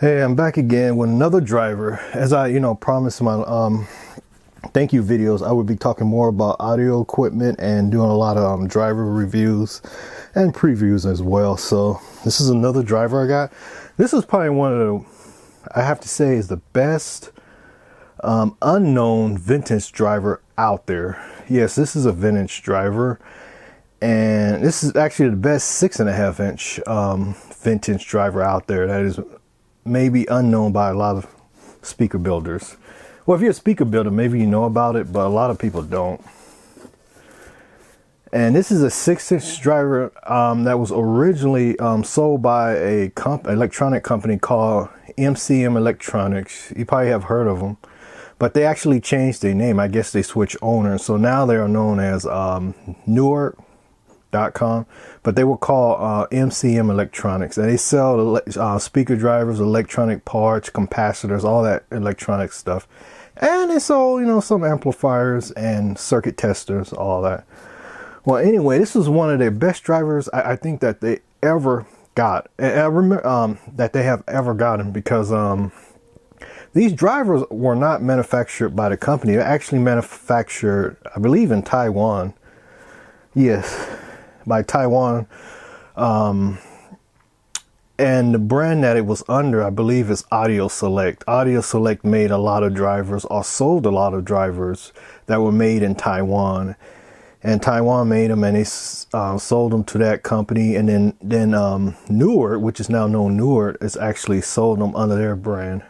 Hey, I'm back again with another driver. As I, promised my thank you videos, I would be talking more about audio equipment and doing a lot of driver reviews and previews as well. So this is another driver I got. This is probably one of the, I have to say, is the best unknown vintage driver out there. Yes, this is a vintage driver, and this is actually the best 6.5 inch vintage driver out there that is maybe unknown by a lot of speaker builders. Well, if you're a speaker builder, maybe you know about it, but a lot of people don't. And this is a 6-inch driver that was originally sold by a electronic company called MCM Electronics. You probably have heard of them, but they actually changed their name. I guess they switched owners, so now they are known as Newark.com, but they were called MCM Electronics, and they sell speaker drivers, electronic parts, capacitors, all that electronic stuff. And they sold, some amplifiers and circuit testers, all that. Well, anyway, this was one of their best drivers I think that they ever got. And I remember that they have ever gotten, because these drivers were not manufactured by the company. They're actually manufactured, I believe, in Taiwan. Yes, by Taiwan. And the brand that it was under, I believe, is Audio Select. Audio Select made a lot of drivers, or sold a lot of drivers that were made in Taiwan. And Taiwan made them, and they sold them to that company. And then Newark, which is now known Newark, is actually sold them under their brand.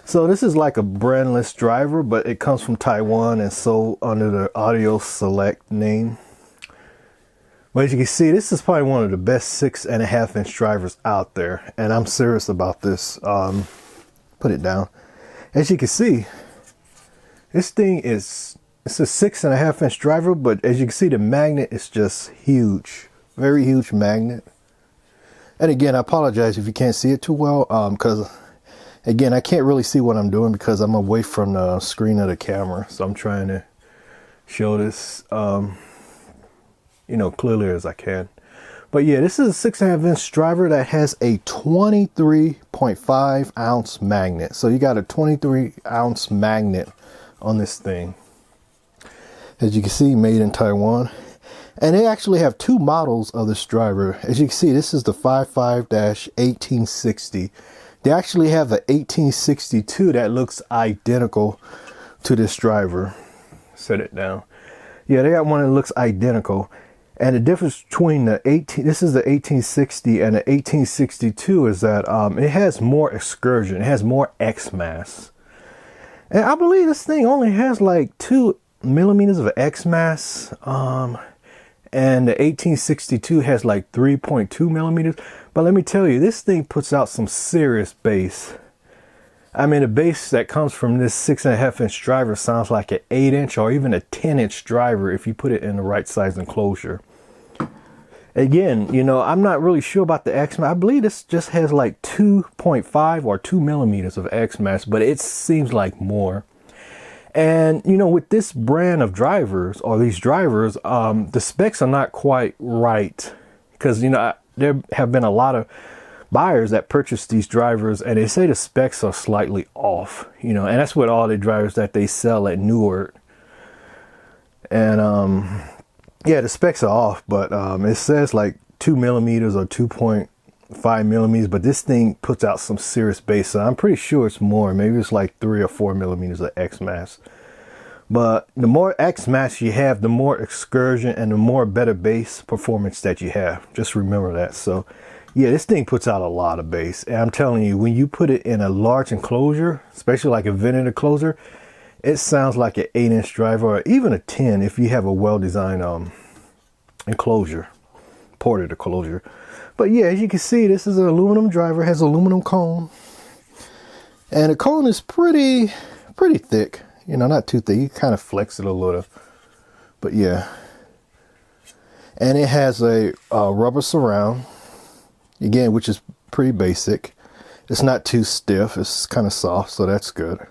So this is like a brandless driver, but it comes from Taiwan and sold under the Audio Select name. But as you can see, this is probably one of the best 6.5 inch drivers out there. And I'm serious about this. Put it down. As you can see, this thing is, it's a 6.5 inch driver, but as you can see, the magnet is just huge. Very huge magnet. And again, I apologize if you can't see it too well, because again, I can't really see what I'm doing because I'm away from the screen of the camera. So I'm trying to show this clearly as I can. But yeah, this is a 6.5 inch driver that has a 23.5 ounce magnet. So you got a 23 ounce magnet on this thing. As you can see, made in Taiwan. And they actually have two models of this driver. As you can see, this is the 55-1860. They actually have the 1862 that looks identical to this driver. Set it down. Yeah, they got one that looks identical. And the difference between this is the 1860 and the 1862 is that it has more excursion. It has more X-mass. And I believe this thing only has like 2 millimeters of X-mass. And the 1862 has like 3.2 millimeters. But let me tell you, this thing puts out some serious bass. I mean, the bass that comes from this 6.5 inch driver sounds like an 8 inch or even a 10 inch driver if you put it in the right size enclosure. Again, I'm not really sure about the X-mass. I believe this just has like 2.5 or 2 millimeters of X-mass, but it seems like more. And, with this brand of drivers, or these drivers, the specs are not quite right. Because, there have been a lot of buyers that purchase these drivers, and they say the specs are slightly off. And that's with all the drivers that they sell at Newark. And, yeah, the specs are off, but it says like 2 millimeters or 2.5 millimeters, but this thing puts out some serious bass. So I'm pretty sure it's more. Maybe it's like 3 or 4 millimeters of X-mass. But the more X-mass you have, the more excursion and the more better bass performance that you have. Just remember that. So yeah, this thing puts out a lot of bass. And I'm telling you, when you put it in a large enclosure, especially like a vented enclosure, it sounds like an 8 inch driver, or even a 10 if you have a well-designed enclosure, ported enclosure. But yeah, as you can see, this is an aluminum driver, has aluminum cone. And the cone is pretty thick. Not too thick. You kind of flex it a little. But yeah. And it has a rubber surround, again, which is pretty basic. It's not too stiff. It's kind of soft, so that's good.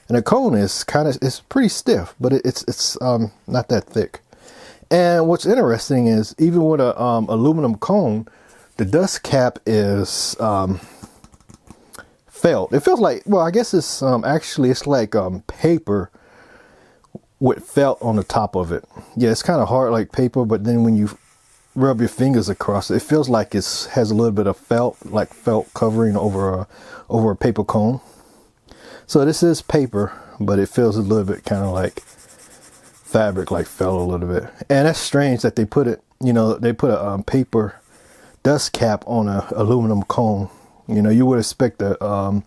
And the cone is it's pretty stiff, but it's not that thick. And what's interesting is, even with a aluminum cone, the dust cap is felt. It feels like, well, I guess it's actually it's like paper with felt on the top of it. Yeah, it's kind of hard like paper, but then when you rub your fingers across it, it feels like it has a little bit of felt, like felt covering over a paper cone. So this is paper, but it feels a little bit kind of like fabric, like felt a little bit. And that's strange that they put it, you know, they put a paper dust cap on a aluminum cone. You know, you would expect the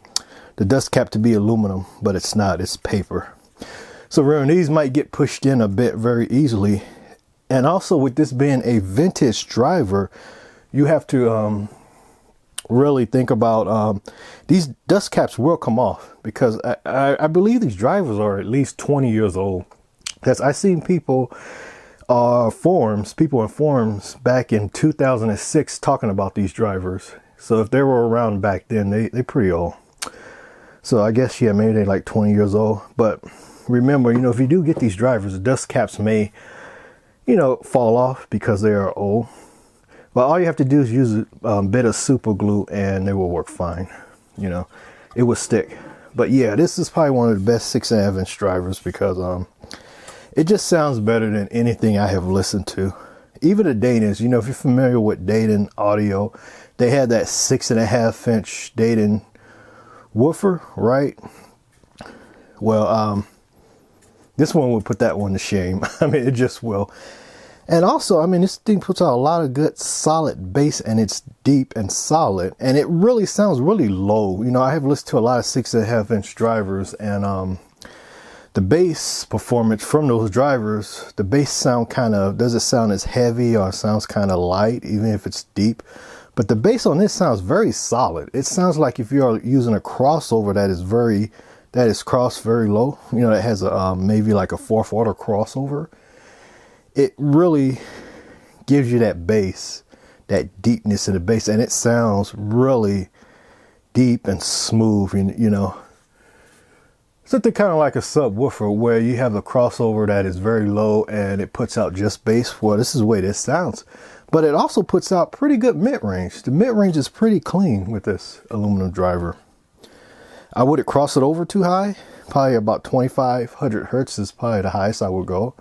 dust cap to be aluminum, but it's not, it's paper. So remember, these might get pushed in a bit very easily. And also with this being a vintage driver, you have to really think about these dust caps will come off, because I believe these drivers are at least 20 years old. Because I've seen people in forums back in 2006 talking about these drivers. So if they were around back then, they pretty old. So I guess, yeah, maybe they're like 20 years old. But remember, you know, if you do get these drivers, the dust caps may, you know, fall off because they are old. But all you have to do is use a bit of super glue and they will work fine. You know, it will stick. But yeah, this is probably one of the best 6.5 inch drivers, because it just sounds better than anything I have listened to. Even the Dayton's, you know, if you're familiar with Dayton audio, they had that 6.5 inch Dayton woofer, right? Well, this one will put that one to shame. I mean, it just will. And also, I mean, this thing puts out a lot of good solid bass, and it's deep and solid, and it really sounds really low. You know, I have listened to a lot of 6.5 inch drivers, and the bass performance from those drivers, the bass sound doesn't sound as heavy, or sounds kind of light, even if it's deep. But the bass on this sounds very solid. It sounds like if you're using a crossover that is crossed very low, you know, that has a maybe like a 4th order crossover. It really gives you that bass, that deepness in the bass, and it sounds really deep and smooth, and you know, something kind of like a subwoofer where you have a crossover that is very low and it puts out just bass. Well, this is the way this sounds, but it also puts out pretty good mid-range. The mid-range is pretty clean with this aluminum driver. I wouldn't cross it over too high. Probably about 2,500 hertz is probably the highest I would go.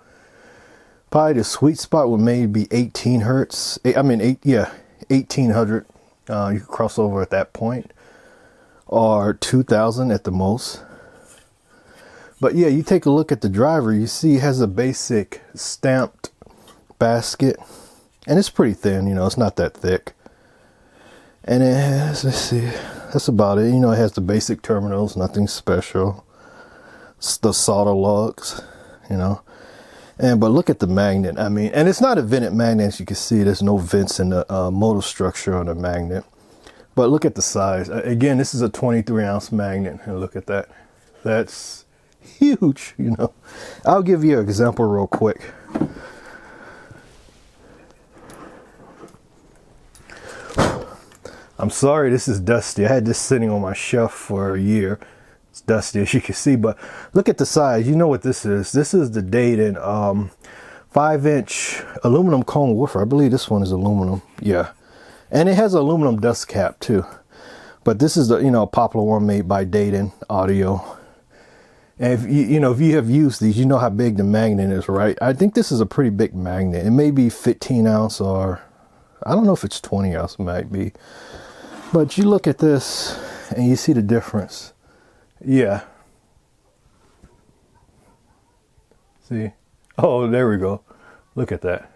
Probably the sweet spot would maybe be 18 hertz. 1800. You could cross over at that point, or 2000 at the most. But yeah, you take a look at the driver, you see it has a basic stamped basket, and it's pretty thin, you know, it's not that thick. And it has, let's see, that's about it. You know, it has the basic terminals, nothing special. It's the solder lugs, you know. But look at the magnet. I mean, and it's not a vented magnet, as you can see. There's no vents in the motor structure on the magnet. But look at the size. Again, this is a 23-ounce magnet. And look at that. That's huge, you know. I'll give you an example real quick. I'm sorry, this is dusty. I had this sitting on my shelf for a year. It's dusty, as you can see, but look at the size. You know what this is. This is the Dayton 5-inch aluminum cone woofer. I believe this one is aluminum. Yeah. And it has an aluminum dust cap too. But this is the, you know, a popular one made by Dayton Audio. And if you know, if you have used these, you know how big the magnet is, right? I think this is a pretty big magnet. It may be 15 ounce, or I don't know if it's 20 ounce, it might be. But you look at this and you see the difference. Yeah. See? Oh, there we go. Look at that.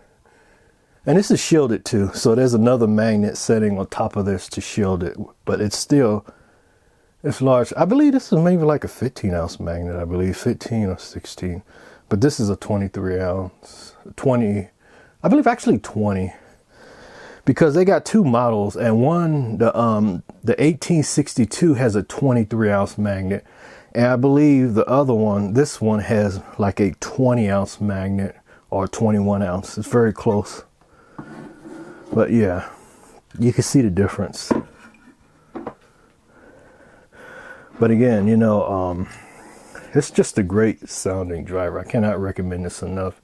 And this is shielded too. So there's another magnet setting on top of this to shield it. But it's still, it's large. I believe this is maybe like a 15 ounce magnet. I believe 15 or 16. But this is a 23 ounce. 20. I believe actually 20. Because they got two models, and one, the 1862 has a 23 ounce magnet, and I believe the other one, this one, has like a 20 ounce magnet, or 21 ounce. It's very close. But yeah, you can see the difference. But again, you know, it's just a great sounding driver. I cannot recommend this enough.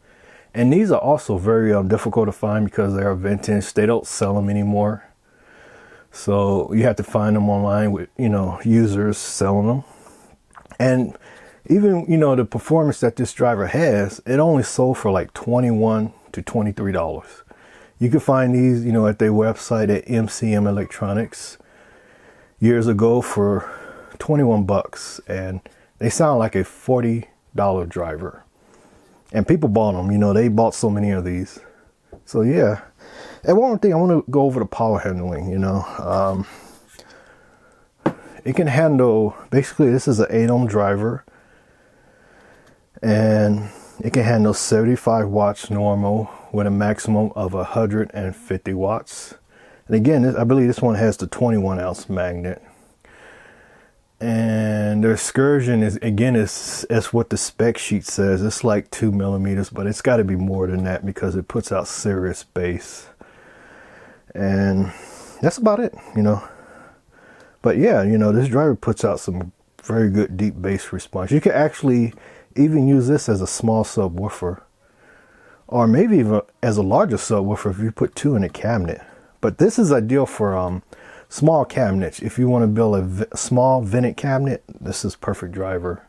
And these are also very difficult to find because they are vintage. They don't sell them anymore. So you have to find them online with, you know, users selling them. And even, you know, the performance that this driver has, it only sold for like $21 to $23. You can find these, you know, at their website at MCM Electronics years ago for 21 bucks, and they sound like a $40 driver. And people bought them, you know, they bought so many of these. So yeah. And one more thing, I want to go over the power handling, you know. It can handle, basically this is an 8-ohm driver, and it can handle 75 watts normal with a maximum of 150 watts. And again, I believe this one has the 21 ounce magnet. And the excursion is, again, is what the spec sheet says. It's like 2 millimeters, but it's got to be more than that because it puts out serious bass. And that's about it, you know. But yeah, you know, this driver puts out some very good deep bass response. You can actually even use this as a small subwoofer, or maybe even as a larger subwoofer if you put 2 in a cabinet. But this is ideal for small cabinets. If you want to build a small vented cabinet, this is perfect driver.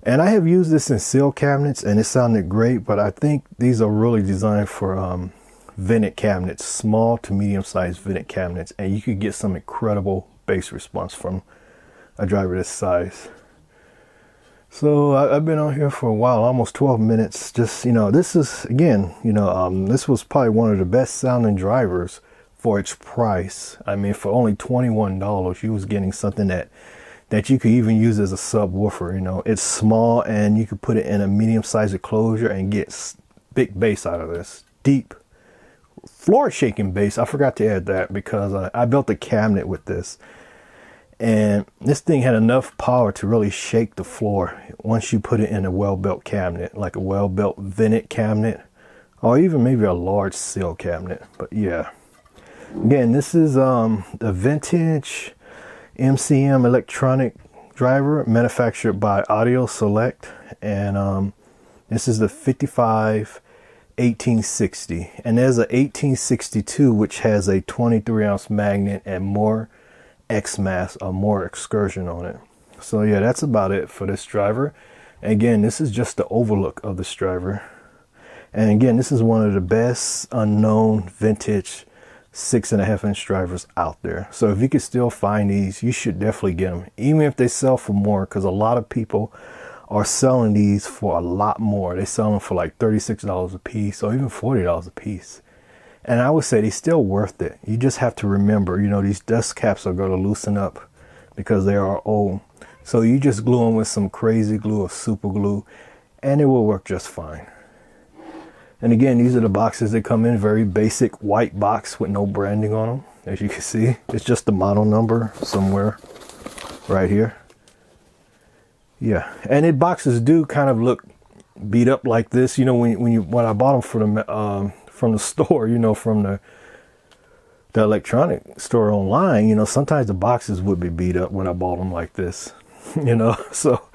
And I have used this in seal cabinets and it sounded great, but I think these are really designed for vented cabinets, small to medium sized vented cabinets, and you could get some incredible bass response from a driver this size. So I've been on here for a while, almost 12 minutes. Just, you know, this is, again, you know, this was probably one of the best sounding drivers for its price. I mean, for only $21, you was getting something that you could even use as a subwoofer. You know, it's small and you could put it in a medium sized enclosure and get big bass out of this. Deep floor shaking bass. I forgot to add that because I built a cabinet with this, and this thing had enough power to really shake the floor once you put it in a well-built cabinet, like a well-built vented cabinet, or even maybe a large seal cabinet. But yeah, again, this is a vintage MCM electronic driver manufactured by Audio Select, and this is the 55 1860, and there's a 1862 which has a 23 ounce magnet and more X-mass or more excursion on it. So yeah, that's about it for this driver. Again, this is just the overlook of this driver, and again, this is one of the best unknown vintage 6.5 inch drivers out there. So if you can still find these, you should definitely get them, even if they sell for more, because a lot of people are selling these for a lot more. They sell them for like $36 a piece or even $40 a piece. And I would say they're still worth it. You just have to remember, you know, these dust caps are going to loosen up because they are old. So you just glue them with some crazy glue or super glue and it will work just fine. And again, these are the boxes that come in, very basic white box with no branding on them. As you can see, it's just the model number somewhere right here. Yeah, and the boxes do kind of look beat up like this. You know, when I bought them from the store, you know, from the electronic store online, you know, sometimes the boxes would be beat up when I bought them like this, you know. So,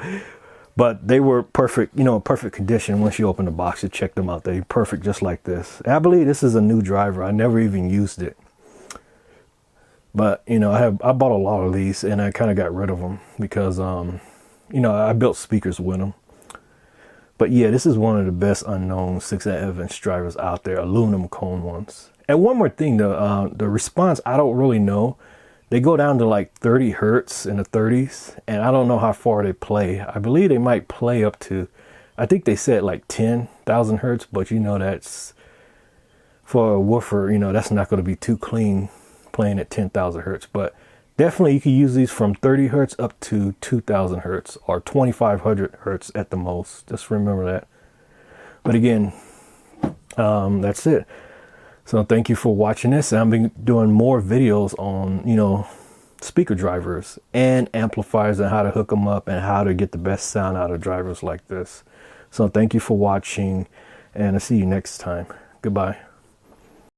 but they were perfect, you know, perfect condition. Once you open the box, you check them out. They're perfect, just like this. And I believe this is a new driver. I never even used it, but you know, I bought a lot of these, and I kind of got rid of them because you know, I built speakers with them. But yeah, this is one of the best unknown 6.5 inch drivers out there, aluminum cone ones. And one more thing, the response, I don't really know. They go down to like 30 hertz in the 30s, and I don't know how far they play. I believe they might play up to, I think they said like 10,000 hertz, but you know, that's for a woofer, you know, that's not going to be too clean playing at 10,000 hertz. But definitely you can use these from 30 hertz up to 2,000 hertz or 2,500 hertz at the most. Just remember that. But again, that's it. So thank you for watching this. I've been doing more videos on, you know, speaker drivers and amplifiers and how to hook them up and how to get the best sound out of drivers like this. So thank you for watching, and I'll see you next time. Goodbye.